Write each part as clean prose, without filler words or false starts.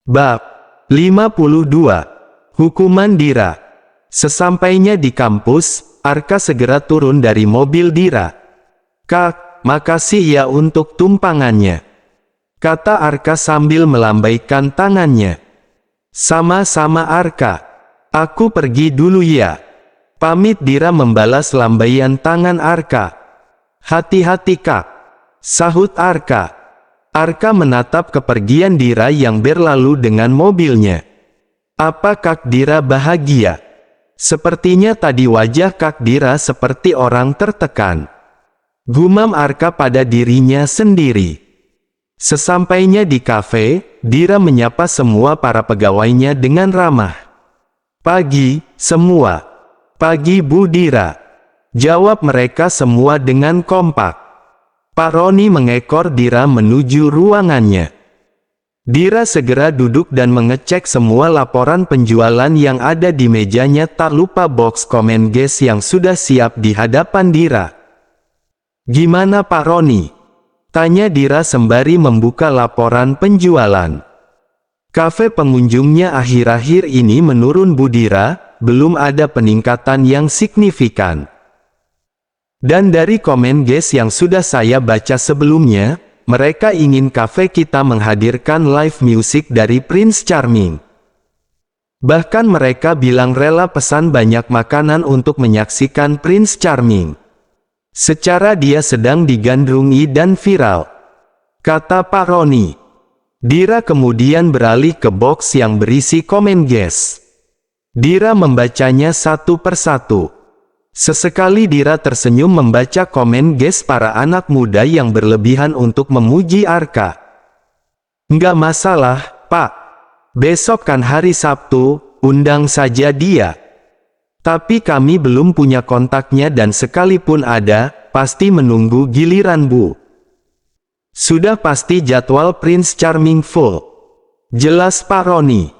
Bab 52. Hukuman Dira. Sesampainya di kampus, Arka segera turun dari mobil Dira. "Kak, makasih ya untuk tumpangannya," kata Arka sambil melambaikan tangannya. "Sama-sama Arka. Aku pergi dulu ya," pamit Dira membalas lambaian tangan Arka. "Hati-hati Kak," sahut Arka. Arka menatap kepergian Dira yang berlalu dengan mobilnya. Apa Kak Dira bahagia? Sepertinya tadi wajah Kak Dira seperti orang tertekan. Gumam Arka pada dirinya sendiri. Sesampainya di kafe, Dira menyapa semua para pegawainya dengan ramah. "Pagi, semua." "Pagi Bu Dira," jawab mereka semua dengan kompak. Pak Roni mengekor Dira menuju ruangannya. Dira segera duduk dan mengecek semua laporan penjualan yang ada di mejanya, tak lupa box komen guys yang sudah siap di hadapan Dira. "Gimana Pak Roni?" tanya Dira sembari membuka laporan penjualan. "Kafe pengunjungnya akhir-akhir ini menurun Bu Dira, belum ada peningkatan yang signifikan. Dan dari komen guys yang sudah saya baca sebelumnya, mereka ingin kafe kita menghadirkan live music dari Prince Charming. Bahkan mereka bilang rela pesan banyak makanan untuk menyaksikan Prince Charming. Secara dia sedang digandrungi dan viral," kata Pak Roni. Dira kemudian beralih ke box yang berisi komen guys. Dira membacanya satu persatu. Sesekali Dira tersenyum membaca komen guys para anak muda yang berlebihan untuk memuji Arka. "Nggak masalah, Pak. Besok kan hari Sabtu, undang saja dia. Tapi kami belum punya kontaknya dan sekalipun ada, pasti menunggu giliran Bu. Sudah pasti jadwal Prince Charming full," jelas Pak Roni.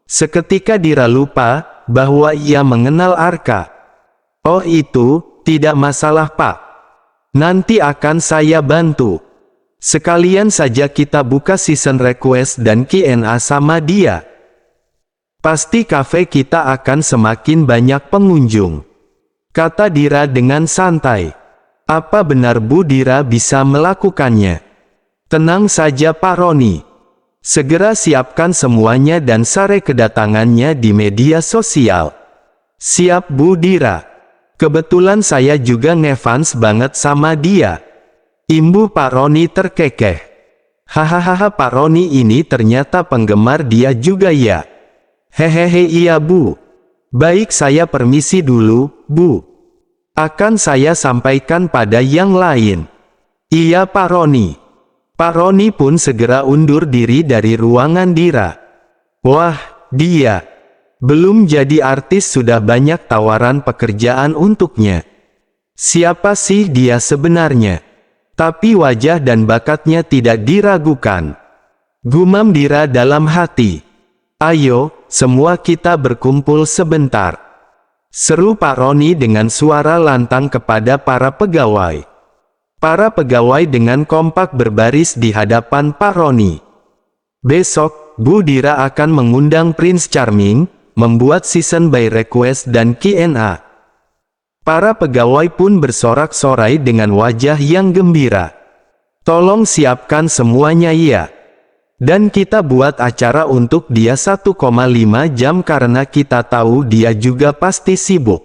Seketika Dira lupa bahwa ia mengenal Arka. "Oh itu, tidak masalah Pak. Nanti akan saya bantu. Sekalian saja kita buka season request dan Q&A sama dia. Pasti kafe kita akan semakin banyak pengunjung," kata Dira dengan santai. "Apa benar Bu Dira bisa melakukannya?" "Tenang saja Pak Roni. Segera siapkan semuanya dan share kedatangannya di media sosial." "Siap Bu Dira. Kebetulan saya juga ngefans banget sama dia," imbu Pak Roni terkekeh. "Hahaha, Pak Roni ini ternyata penggemar dia juga ya." "Hehehe iya Bu. Baik, saya permisi dulu, Bu. Akan saya sampaikan pada yang lain." "Iya Pak Roni." Pak Roni pun segera undur diri dari ruangan Dira. Wah, dia belum jadi artis sudah banyak tawaran pekerjaan untuknya. Siapa sih dia sebenarnya? Tapi wajah dan bakatnya tidak diragukan. Gumam Dira dalam hati. "Ayo, semua kita berkumpul sebentar," seru Pak Roni dengan suara lantang kepada para pegawai. Para pegawai dengan kompak berbaris di hadapan Pak Roni. "Besok, Bu Dira akan mengundang Prince Charming, membuat season by request dan Q&A." Para pegawai pun bersorak-sorai dengan wajah yang gembira. "Tolong siapkan semuanya ya. Dan kita buat acara untuk dia 1,5 jam karena kita tahu dia juga pasti sibuk."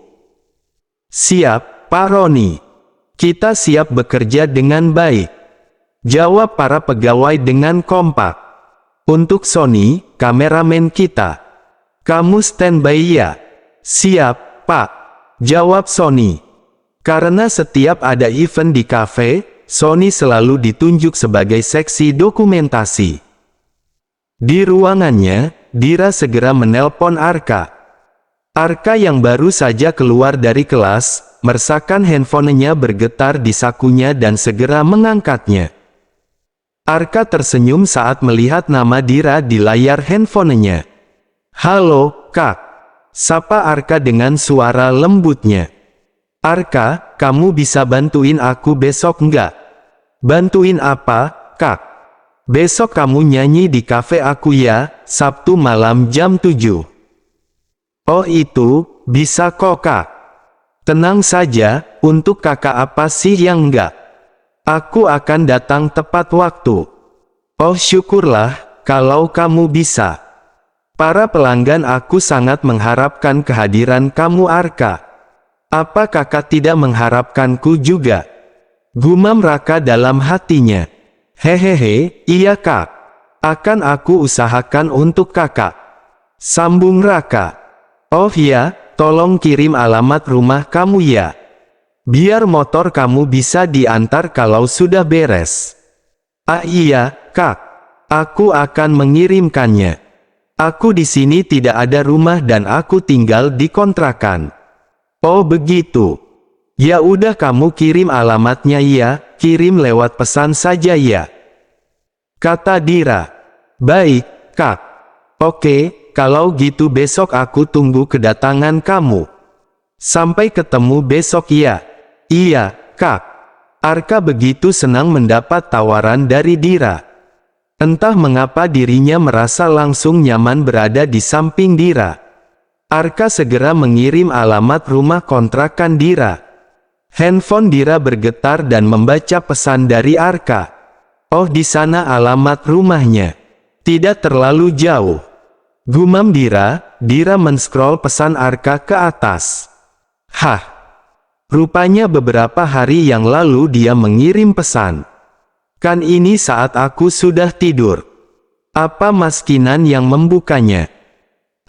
"Siap, Pak Roni. Kita siap bekerja dengan baik," jawab para pegawai dengan kompak. "Untuk Sony, kameramen kita, kamu standby ya?" "Siap, Pak," jawab Sony. Karena setiap ada event di kafe, Sony selalu ditunjuk sebagai seksi dokumentasi. Di ruangannya, Dira segera menelpon Arka. Arka yang baru saja keluar dari kelas, merasakan handphonenya bergetar di sakunya dan segera mengangkatnya. Arka tersenyum saat melihat nama Dira di layar handphonenya. "Halo, Kak," sapa Arka dengan suara lembutnya. "Arka, kamu bisa bantuin aku besok nggak?" "Bantuin apa, Kak?" "Besok kamu nyanyi di kafe aku ya, Sabtu malam jam 7. Oh itu, bisa kok kak. Tenang saja, untuk kakak apa sih yang enggak? Aku akan datang tepat waktu. Oh syukurlah, kalau kamu bisa. Para pelanggan aku sangat mengharapkan kehadiran kamu Arka. Apa kakak tidak mengharapkanku juga? Gumam Raka dalam hatinya. Hehehe, iya kak. Akan aku usahakan untuk kakak. Sambung Raka. Oh ya, tolong kirim alamat rumah kamu ya. Biar motor kamu bisa diantar kalau sudah beres. Ah iya, kak. Aku akan mengirimkannya. Aku di sini tidak ada rumah dan aku tinggal di kontrakan. Oh begitu. Ya udah kamu kirim alamatnya ya, kirim lewat pesan saja ya. Kata Dira. Baik, kak. Oke, kalau gitu besok aku tunggu kedatangan kamu. Sampai ketemu besok ya. Iya, kak. Arka begitu senang mendapat tawaran dari Dira. Entah mengapa dirinya merasa langsung nyaman berada di samping Dira. Arka segera mengirim alamat rumah kontrakan Dira. Handphone Dira bergetar dan membaca pesan dari Arka. Oh di sana alamat rumahnya. Tidak terlalu jauh. Gumam Dira, Dira men-scroll pesan Arka ke atas. Hah. Rupanya beberapa hari yang lalu dia mengirim pesan. Kan ini saat aku sudah tidur. Apa Mas Kinan yang membukanya?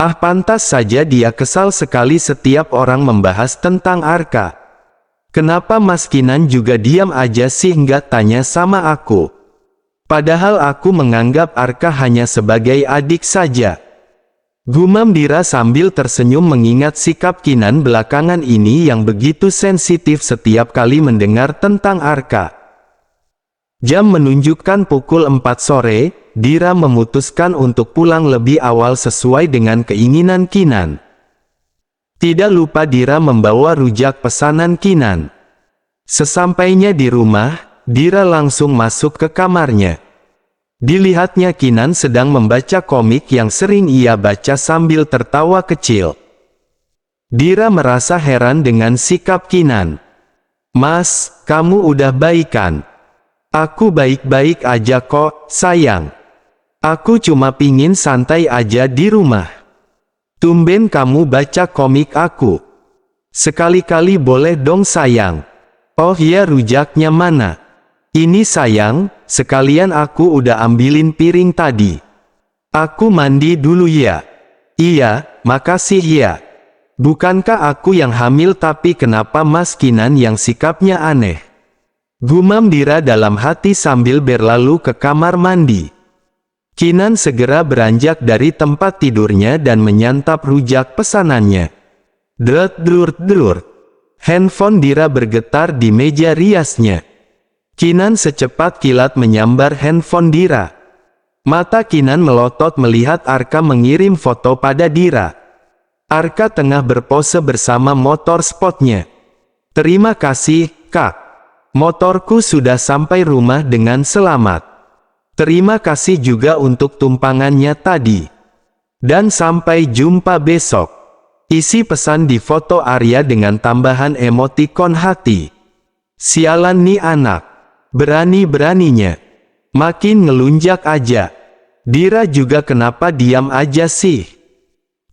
Ah pantas saja dia kesal sekali setiap orang membahas tentang Arka. Kenapa Mas Kinan juga diam aja sih nggak tanya sama aku? Padahal aku menganggap Arka hanya sebagai adik saja. Gumam Dira sambil tersenyum mengingat sikap Kinan belakangan ini yang begitu sensitif setiap kali mendengar tentang Arka. Jam menunjukkan pukul 4 sore, Dira memutuskan untuk pulang lebih awal sesuai dengan keinginan Kinan. Tidak lupa Dira membawa rujak pesanan Kinan. Sesampainya di rumah, Dira langsung masuk ke kamarnya. Dilihatnya Kinan sedang membaca komik yang sering ia baca sambil tertawa kecil. Dira merasa heran dengan sikap Kinan. Mas, kamu udah baikan? Aku baik-baik aja kok, sayang. Aku cuma pingin santai aja di rumah. Tumben kamu baca komik aku. Sekali-kali boleh dong sayang. Oh ya rujaknya mana? Ini sayang, sekalian aku udah ambilin piring tadi. Aku mandi dulu ya. Iya, makasih ya. Bukankah aku yang hamil tapi kenapa Mas Kinan yang sikapnya aneh? Gumam Dira dalam hati sambil berlalu ke kamar mandi. Kinan segera beranjak dari tempat tidurnya dan menyantap rujak pesanannya. Delur. Handphone Dira bergetar di meja riasnya. Kinan secepat kilat menyambar handphone Dira. Mata Kinan melotot melihat Arka mengirim foto pada Dira. Arka tengah berpose bersama motor sportnya. Terima kasih, Kak. Motorku sudah sampai rumah dengan selamat. Terima kasih juga untuk tumpangannya tadi. Dan sampai jumpa besok. Isi pesan di foto Arya dengan tambahan emotikon hati. Sialan nih anak. Berani-beraninya. Makin ngelunjak aja. Dira juga kenapa diam aja sih?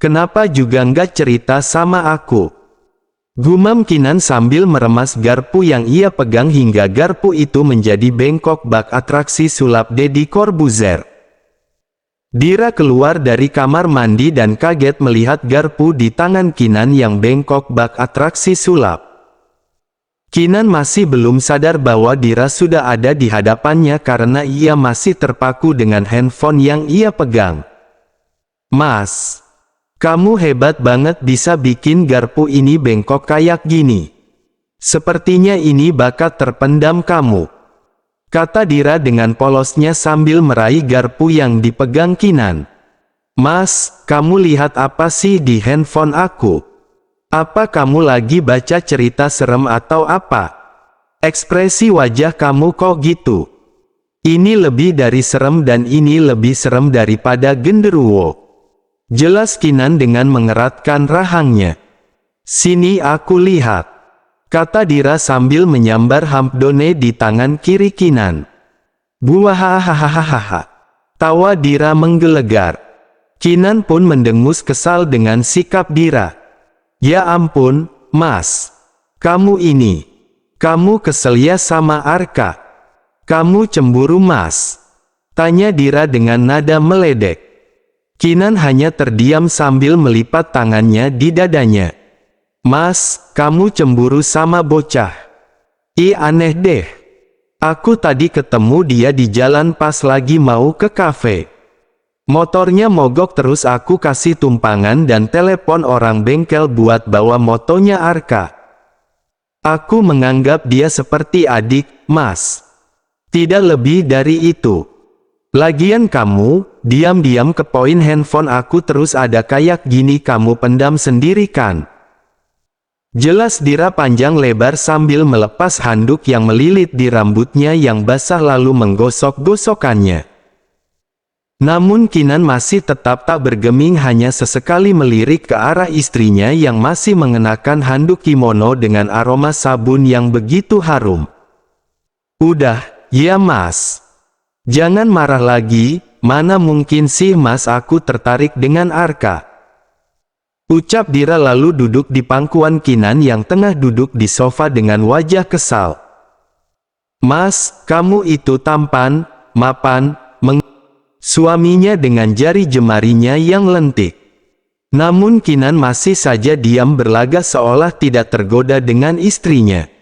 Kenapa juga nggak cerita sama aku? Gumam Kinan sambil meremas garpu yang ia pegang hingga garpu itu menjadi bengkok bak atraksi sulap Deddy Corbuzier. Dira keluar dari kamar mandi dan kaget melihat garpu di tangan Kinan yang bengkok bak atraksi sulap. Kinan masih belum sadar bahwa Dira sudah ada di hadapannya karena ia masih terpaku dengan handphone yang ia pegang. Mas, kamu hebat banget bisa bikin garpu ini bengkok kayak gini. Sepertinya ini bakat terpendam kamu. Kata Dira dengan polosnya sambil meraih garpu yang dipegang Kinan. Mas, kamu lihat apa sih di handphone aku? Apa kamu lagi baca cerita serem atau apa? Ekspresi wajah kamu kok gitu? Ini lebih dari serem dan ini lebih serem daripada genderuwo. Jelas Kinan dengan mengeratkan rahangnya. Sini aku lihat, kata Dira sambil menyambar Hampdone di tangan kiri Kinan. Buahahahahaha. Tawa Dira menggelegar. Kinan pun mendengus kesal dengan sikap Dira. Ya ampun, Mas. Kamu kesel ya sama Arka. Kamu cemburu Mas? Tanya Dira dengan nada meledek. Kinan hanya terdiam sambil melipat tangannya di dadanya. Mas, kamu cemburu sama bocah? Ih aneh deh. Aku tadi ketemu dia di jalan pas lagi mau ke kafe. Motornya mogok terus aku kasih tumpangan dan telepon orang bengkel buat bawa motonya Arka. Aku menganggap dia seperti adik, Mas. Tidak lebih dari itu. Lagian kamu, diam-diam ke poin handphone aku terus ada kayak gini kamu pendam sendiri kan? Jelas Dira panjang lebar sambil melepas handuk yang melilit di rambutnya yang basah lalu menggosok-gosokkannya. Namun Kinan masih tetap tak bergeming hanya sesekali melirik ke arah istrinya yang masih mengenakan handuk kimono dengan aroma sabun yang begitu harum. Udah. Ya Mas. Jangan marah lagi, mana mungkin sih Mas aku tertarik dengan Arka. Ucap Dira lalu duduk di pangkuan Kinan yang tengah duduk di sofa dengan wajah kesal. Mas, kamu itu tampan, mapan, suaminya dengan jari jemarinya yang lentik. Namun Kinan masih saja diam berlagak seolah tidak tergoda dengan istrinya.